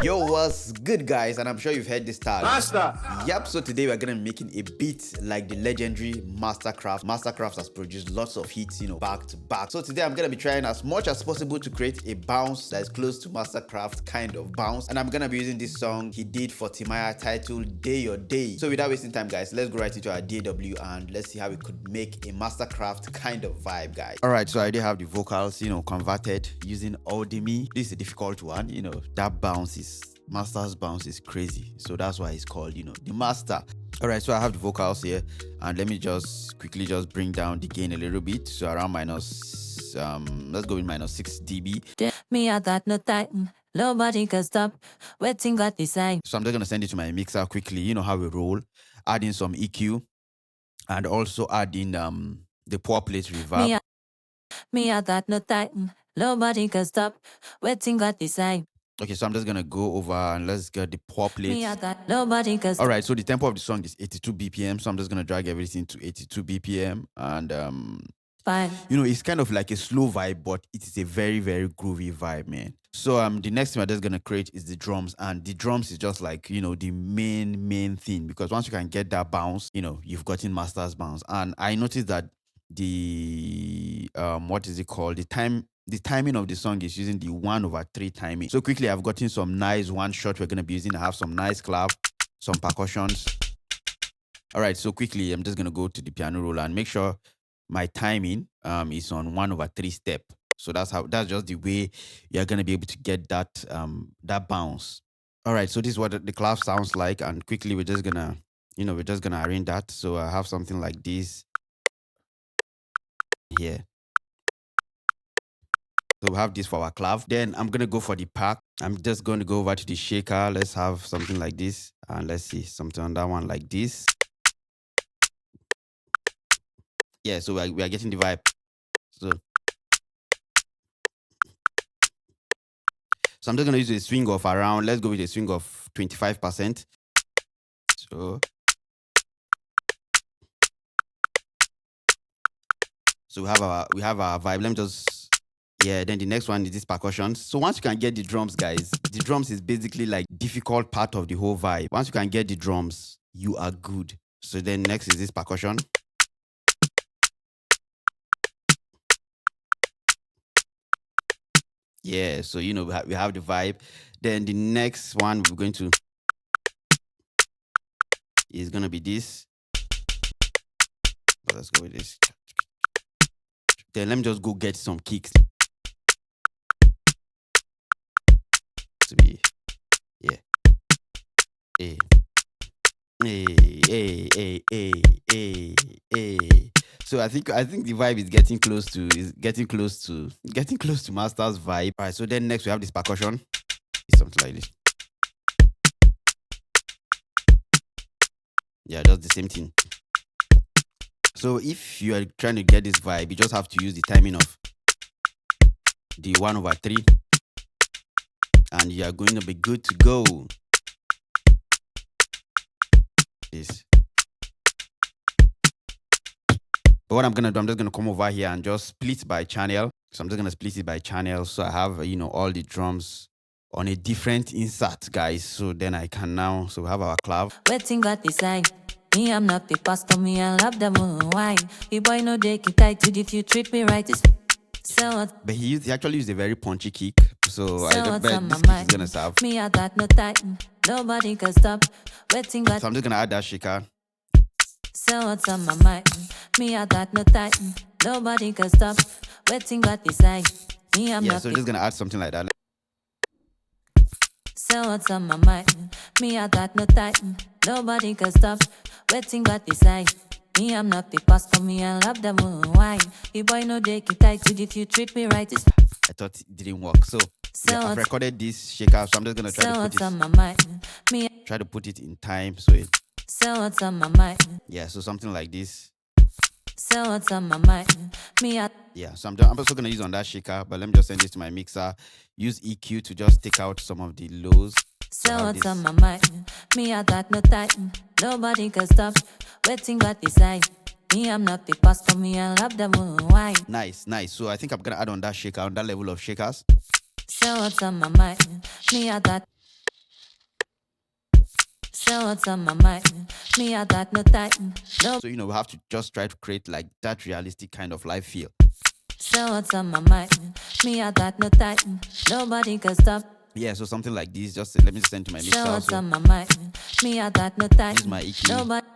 Yo, what's good, guys? And I'm sure you've heard this tag. Master. Yep, so today we're gonna be making a beat like the legendary Masterkraft. Masterkraft has produced lots of hits, back to back. So today I'm gonna be trying as much as possible to create a bounce that is close to Masterkraft kind of bounce. And I'm gonna be using this song he did for Timaya titled Day Your Day. So without wasting time, guys, let's go right into our DAW and let's see how we could make a Masterkraft kind of vibe, guys. Alright, so I do have the vocals, converted using Audemy. This is a difficult one, that bounce is Master's bounce is crazy, so that's why it's called the Master. All right, so I have the vocals here, and let me just quickly bring down the gain a little bit, so around minus let's go with minus 6 dB. Me I got no time, nobody can stop waiting got design. So I'm just gonna send it to my mixer quickly. You know how we roll, add in some EQ and also add in the poor plate reverb. Me I got no time, nobody can stop waiting got design. Okay, so I'm just gonna go over and let's get the poor plate. Nobody can stop. All right, so the tempo of the song is 82 BPM, so I'm just gonna drag everything to 82 BPM, and fine. It's kind of like a slow vibe, but it is a very, very groovy vibe, man. So the next thing I'm just gonna create is the drums, and the drums is just like the main thing, because once you can get that bounce, you've gotten Master's bounce. And I noticed that the what is it called, the timing of the song is using the 1/3 timing. So quickly I've gotten some nice one shot we're gonna be using. I have some nice clap, some percussions. All right, so quickly I'm just gonna go to the piano roll and make sure my timing is on 1/3 step. So that's just the way you're gonna be able to get that that bounce. All right, so this is what the clap sounds like, and quickly we're just gonna arrange that. So I have something like this here. So we have this for our clav. Then I'm gonna go for the pack. I'm just going to go over to the shaker. Let's have something like this, and let's see something on that one like this. Yeah, so we are getting the vibe. So I'm just gonna use a swing of around. Let's go with a swing of 25%. So we have our vibe. Let me just. Yeah, then the next one is this percussion. So once you can get the drums, guys, the drums is basically like difficult part of the whole vibe. Once you can get the drums, you are good. So then next is this percussion. Yeah, so we have the vibe. Then the next one we're going to is gonna be this. But let's go with this. Then let me just go get some kicks. To be, yeah. Hey. So I think the vibe is getting close to Master's vibe. All right, so then next we have this percussion. It's something like this. Yeah, that's the same thing. So if you are trying to get this vibe, you just have to use the timing of the 1/3. And you are going to be good to go. This. But what I'm gonna do, I'm just gonna come over here and just split by channel. So I'm just gonna split it by channel. So I have all the drums on a different insert, guys. So then I can now. So we have our clav. Waiting got design. Me, I'm not the pastor. Me, I love the moon. Why? The boy no they keep tight to if you treat me right. But he actually used a very punchy kick, so I bet this kick is gonna serve. Me, I got no time, nobody can stop waiting. So I'm just gonna add that shaker. So what's on my mind? Me, I got no time, nobody can stop waiting. Got design. Me, I'm not. So just gonna add something like that. So what's on my mind? Me, I got no time, nobody can stop waiting. Got design. Me, I'm not the pastor. Me, I love the moon. Why? The boy no they keep tight to if you treat me right. I thought it didn't work. So I've recorded this shaker, so I'm just gonna try to put it on my mind. Try to put it in time, so it. So what's on my mind? Yeah, so something like this. So what's on my mind? Yeah, so I'm also gonna use on that shaker, but let me just send this to my mixer. Use EQ to just take out some of the lows. So what's on my mind? Me, I got no time, nobody can stop waiting. Got design. Me, I'm not the pastor. Me, I love the moon. Why? Nice. So I think I'm gonna add on that shaker, on that level of shakers. So what's on my mind? Me, I got. Say what's on my mind. Me, I got no time. No. So, you know, we have to just try to create like that realistic kind of live feel. Say what's on my mind. Me, I got no time. Nobody can stop. Yeah, so something like this. Just let me send to my mixer. Say what's also. on my mind. Me, I got no time. Use my EQ. Nobody.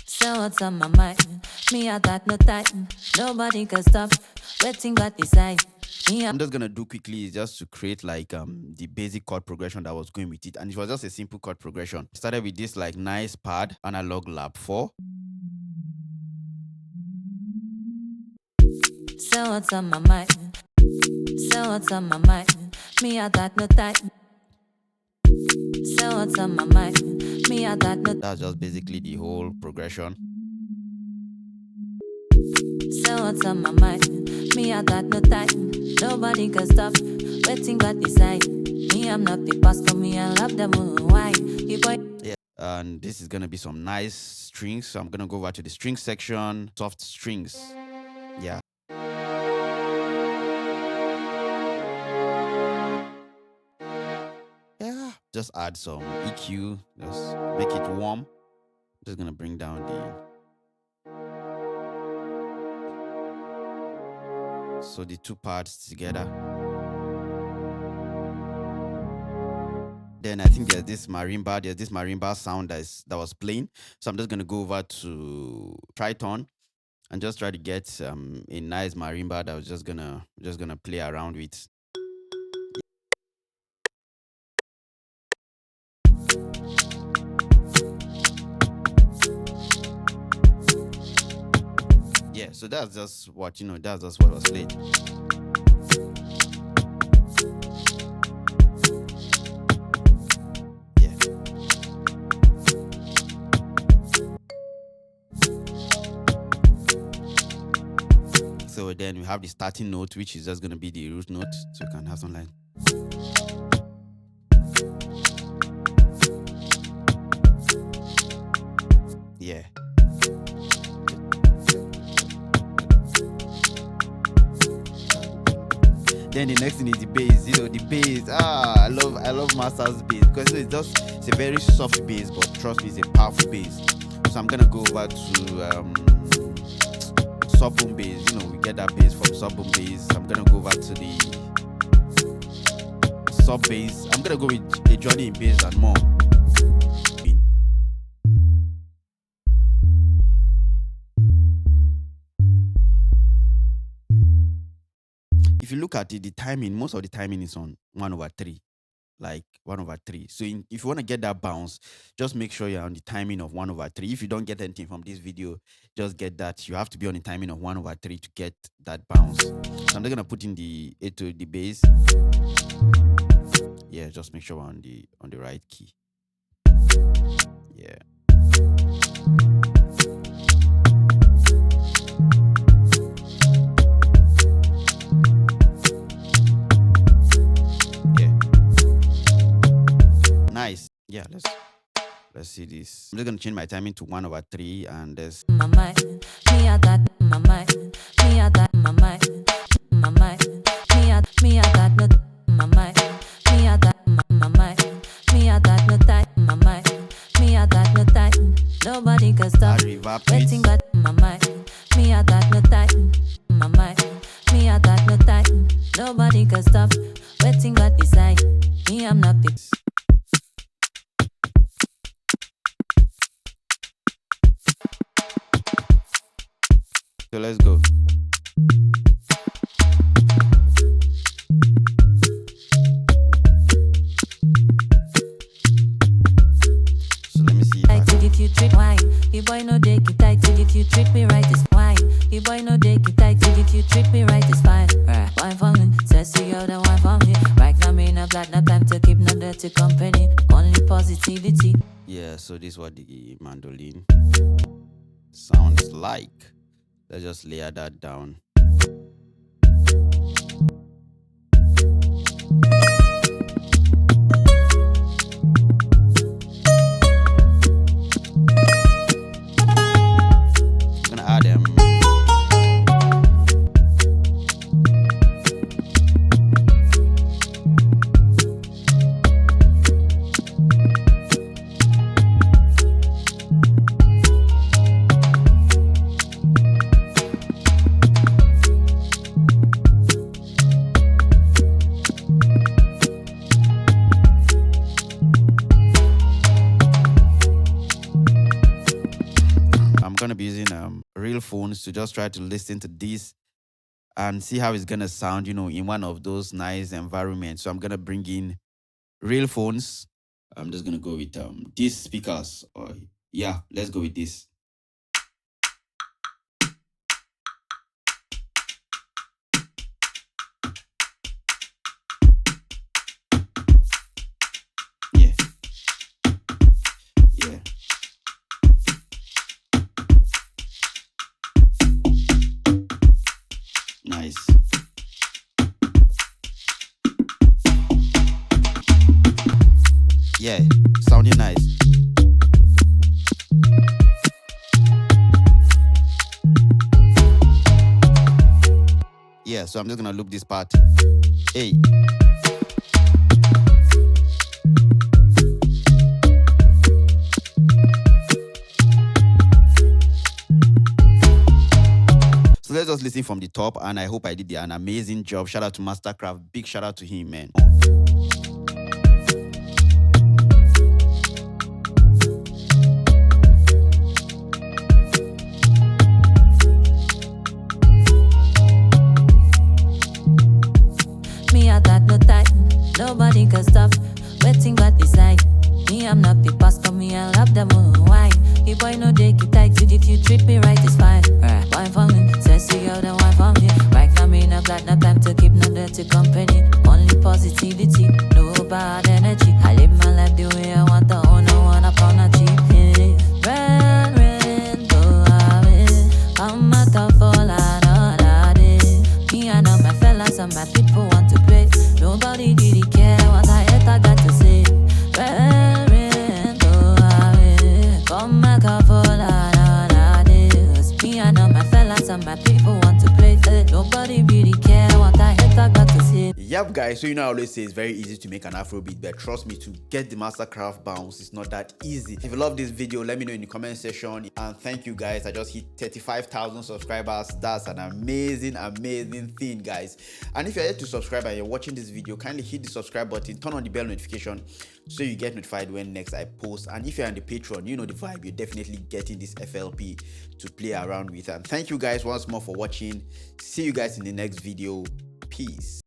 Say what's on my mind. Me, I got no time. Nobody can stop. Waiting but decide. I'm just gonna do quickly is just to create like the basic chord progression that was going with it, and it was just a simple chord progression. Started with this like nice pad analog lap 4. Say what's on my mind. Say what's on my mind. Me, I got no time. Say what's on my mind. Me, I got no. That's just basically the whole progression. Say what's on my mind. Me, I got no time. Nobody can stop. Waiting but decide. Me, I'm not the pastor. Me, I love the moon. Why? You boy. Yeah, and this is gonna be some nice strings. So I'm gonna go over to the string section. Soft strings. Yeah. Yeah. Just add some EQ. Just make it warm. Just gonna bring down the two parts together. Then I think there's this marimba sound that was playing. So I'm just gonna go over to Triton and just try to get a nice marimba that was just gonna play around with. Yeah, so that's just what was played. Yeah. So then we have the starting note, which is just gonna be the root note. So you can have something like. Yeah. Then the next thing is the bass. You know, the bass. I love Master's bass because it's a very soft bass, but trust me, it's a powerful bass. So I'm gonna go over to sub-boom bass. You know, we get that bass from sub-boom bass. I'm gonna go over to the sub bass. I'm gonna go with a journey in bass and more. If you look at it, the timing, most of the timing is on 1/3, like 1/3. So if you want to get that bounce, just make sure you're on the timing of 1/3. If you don't get anything from this video, just get that. You have to be on the timing of 1/3 to get that bounce. So I'm just gonna put in the A to the bass. Yeah, just make sure we're on the right key. Yeah. Nice. Yeah, let's see this. I'm just gonna change my timing to 1/3 and there's my mind. Me, I got my mind. Me, I got my mind. My mind. Me, I got no my mind. Me, I got my mind. Me, I got no time. My mind. Me, I got no time. Nobody can stop. Waiting but my mind. Me, I got no time. My mind. Me, I got no time. Nobody can stop. Waiting but decide. Me, I'm not the. So let's go. So let me see if If you treat wine, you boy no dick it tight. If you treat me right, it's wine. You boy no dick it tight. If you treat me right, it's fine. Wine for me, says to you the wine for me. Right now me no black, no time to keep no dirty company. Only positivity. Yeah, so this is what the mandolin sounds like. Let's just layer that down. I'm gonna add them. phones to just try to listen to this and see how it's gonna sound, in one of those nice environments. So I'm gonna bring in real phones. I'm just gonna go with these speakers. Yeah, let's go with this. Yeah, yeah. Nice. Yeah, sounding nice. Yeah, so I'm just gonna loop this part. Hey. So let's just listen from the top, and I hope I did an amazing job. Shout out to Masterkraft. Big shout out to him, man. Me, I got no time, nobody can stop. Waiting but beside me, I'm not the pastor. Me, I love the moon. Why? The boy no they keep tight to if you treat me right, it's fine. Wine for me, sexy girl, then wine for me. Right now, me no got no time to keep no dirty company. Only positivity, no bad energy. I live my life the way I want, the no one upon a cheap. Rain, go away. I'm out of all another day. Me, I know my fellas and my people want to play. Nobody really care what I got to say. Rain, go away. Come back up for another day. Me, I know my fellas and my people want to play. Nobody really care what I got to say. Yep, guys, so I always say it's very easy to make an Afrobeat, but trust me, to get the Masterkraft bounce, it's not that easy. If you love this video, let me know in the comment section. And thank you, guys. I just hit 35,000 subscribers. That's an amazing thing, guys. And if you're yet to subscribe and you're watching this video, kindly hit the subscribe button, turn on the bell notification so you get notified when next I post. And if you're on the Patreon, you know the vibe, you're definitely getting this FLP to play around with. And thank you guys once more for watching. See you guys in the next video. Peace.